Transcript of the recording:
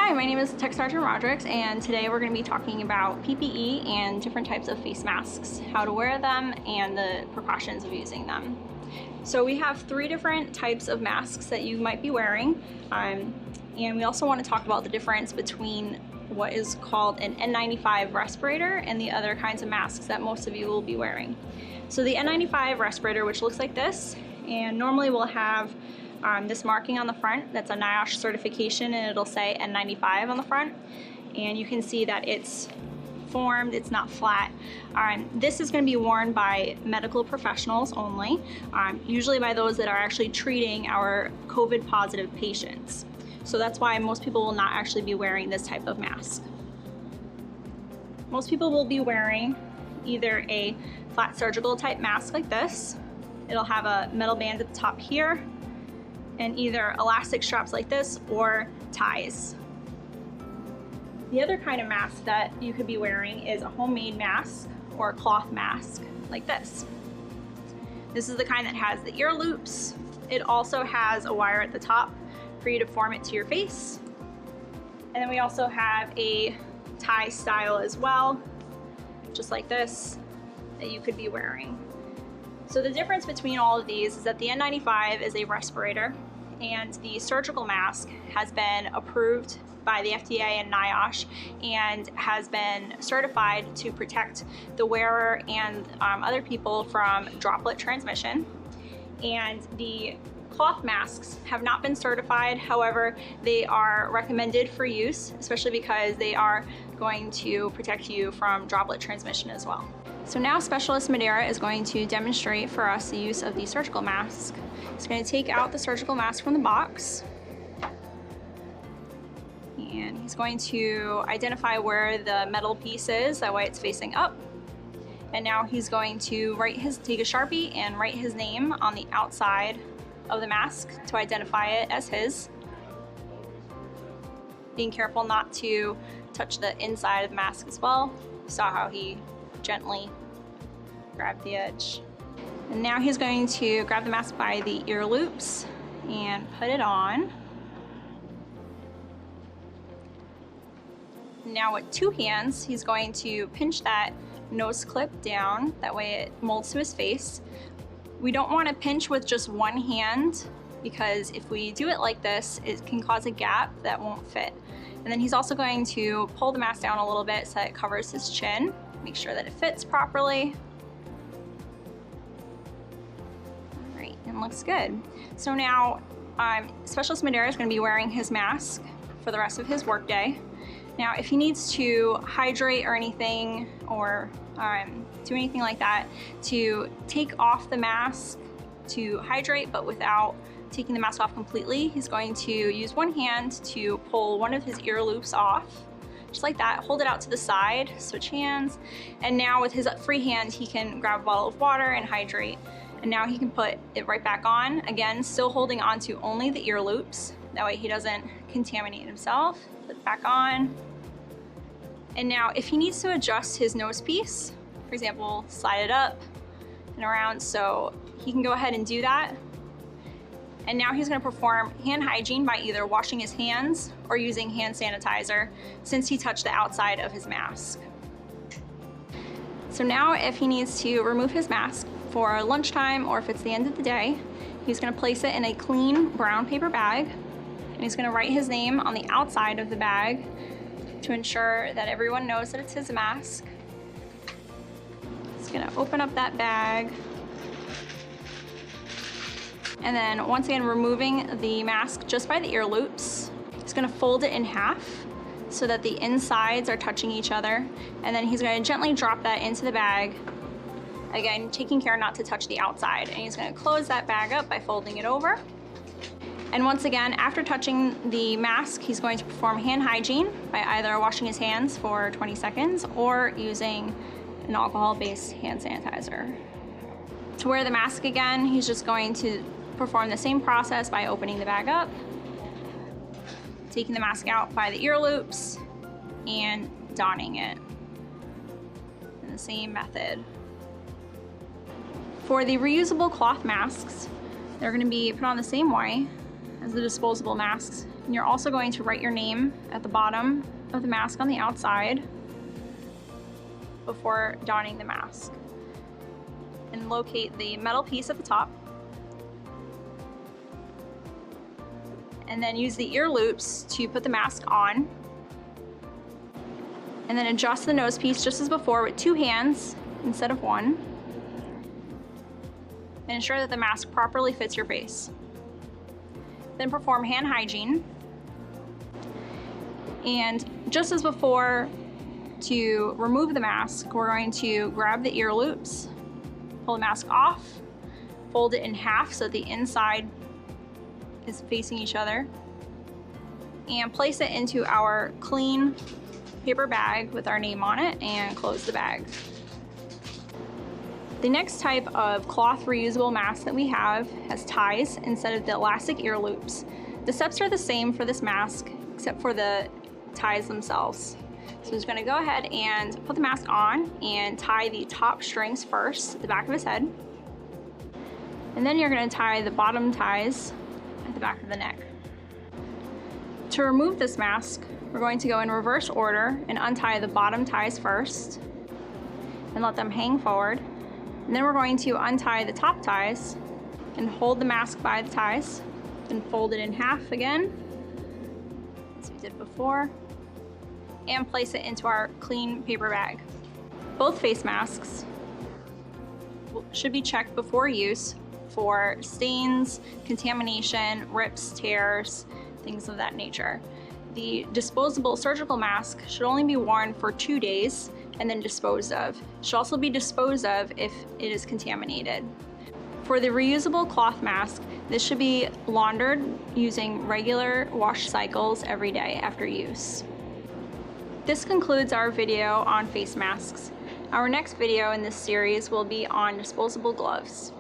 Hi, my name is Tech Sergeant Rodrigues, and today we're going to be talking about PPE and different types of face masks, how to wear them, and the precautions of using them. So we have 3 different types of masks that you might be wearing, and we also want to talk about the difference between what is called an N95 respirator and the other kinds of masks that most of you will be wearing. So the N95 respirator, which looks like this, and normally will have this marking on the front that's a NIOSH certification, and it'll say N95 on the front, and you can see that it's formed, it's not flat. This is going to be worn by medical professionals only, usually by those that are actually treating our COVID positive patients. So that's why most people will not actually be wearing this type of mask. Most people will be wearing either a flat surgical type mask like this. It'll have a metal band at the top here, and either elastic straps like this or ties. The other kind of mask that you could be wearing is a homemade mask or a cloth mask like this. This is the kind that has the ear loops. It also has a wire at the top for you to form it to your face. And then we also have a tie style as well, just like this, that you could be wearing. So the difference between all of these is that the N95 is a respirator, and the surgical mask has been approved by the FDA and NIOSH and has been certified to protect the wearer and other people from droplet transmission. And the cloth masks have not been certified, however, they are recommended for use, especially because they are going to protect you from droplet transmission as well. So now Specialist Madeira is going to demonstrate for us the use of the surgical mask. He's going to take out the surgical mask from the box, and he's going to identify where the metal piece is, that way it's facing up. And now he's going to take a Sharpie and write his name on the outside of the mask to identify it as his. Being careful not to touch the inside of the mask as well. You saw how he gently grabbed the edge. And now he's going to grab the mask by the ear loops and put it on. Now with 2 hands, he's going to pinch that nose clip down, that way it molds to his face. We don't want to pinch with just one hand, because if we do it like this, it can cause a gap that won't fit. And then he's also going to pull the mask down a little bit so that it covers his chin, make sure that it fits properly. All right, and looks good. So now Specialist Madeira is going to be wearing his mask for the rest of his workday. Now, if he needs to hydrate or anything, or do anything like that, to take off the mask to hydrate, but without taking the mask off completely, he's going to use one hand to pull one of his ear loops off, just like that, hold it out to the side, switch hands, and now with his free hand, he can grab a bottle of water and hydrate. And now he can put it right back on, again, still holding on to only the ear loops. That way he doesn't contaminate himself. Put it back on. And now if he needs to adjust his nose piece, for example, slide it up and around, so he can go ahead and do that. And now he's going to perform hand hygiene by either washing his hands or using hand sanitizer, since he touched the outside of his mask. So now if he needs to remove his mask for lunchtime, or if it's the end of the day, he's going to place it in a clean brown paper bag, and he's going to write his name on the outside of the bag to ensure that everyone knows that it's his mask. He's going to open up that bag, and then once again removing the mask just by the ear loops. He's going to fold it in half so that the insides are touching each other, and then he's going to gently drop that into the bag, again taking care not to touch the outside, and he's going to close that bag up by folding it over. And once again, after touching the mask, he's going to perform hand hygiene by either washing his hands for 20 seconds or using an alcohol-based hand sanitizer. To wear the mask again, he's just going to perform the same process by opening the bag up, taking the mask out by the ear loops, and donning it in the same method. For the reusable cloth masks, they're going to be put on the same way as the disposable masks And you're also going to write your name at the bottom of the mask on the outside before donning the mask. And locate the metal piece at the top. And then use the ear loops to put the mask on. And then adjust the nose piece just as before with 2 hands instead of 1. And ensure that the mask properly fits your face. Then perform hand hygiene. And just as before, to remove the mask, we're going to grab the ear loops, pull the mask off, fold it in half so that the inside is facing each other, and place it into our clean paper bag with our name on it and close the bag. The next type of cloth reusable mask that we have has ties instead of the elastic ear loops. The steps are the same for this mask except for the ties themselves. So I'm just going to go ahead and put the mask on and tie the top strings first at the back of his head. And then you're going to tie the bottom ties at the back of the neck. To remove this mask, we're going to go in reverse order and untie the bottom ties first and let them hang forward. And then we're going to untie the top ties and hold the mask by the ties, then fold it in half again, as we did before, and place it into our clean paper bag. Both face masks should be checked before use for stains, contamination, rips, tears, things of that nature. The disposable surgical mask should only be worn for 2 days and then disposed of. It should also be disposed of if it is contaminated. For the reusable cloth mask, this should be laundered using regular wash cycles every day after use. This concludes our video on face masks. Our next video in this series will be on disposable gloves.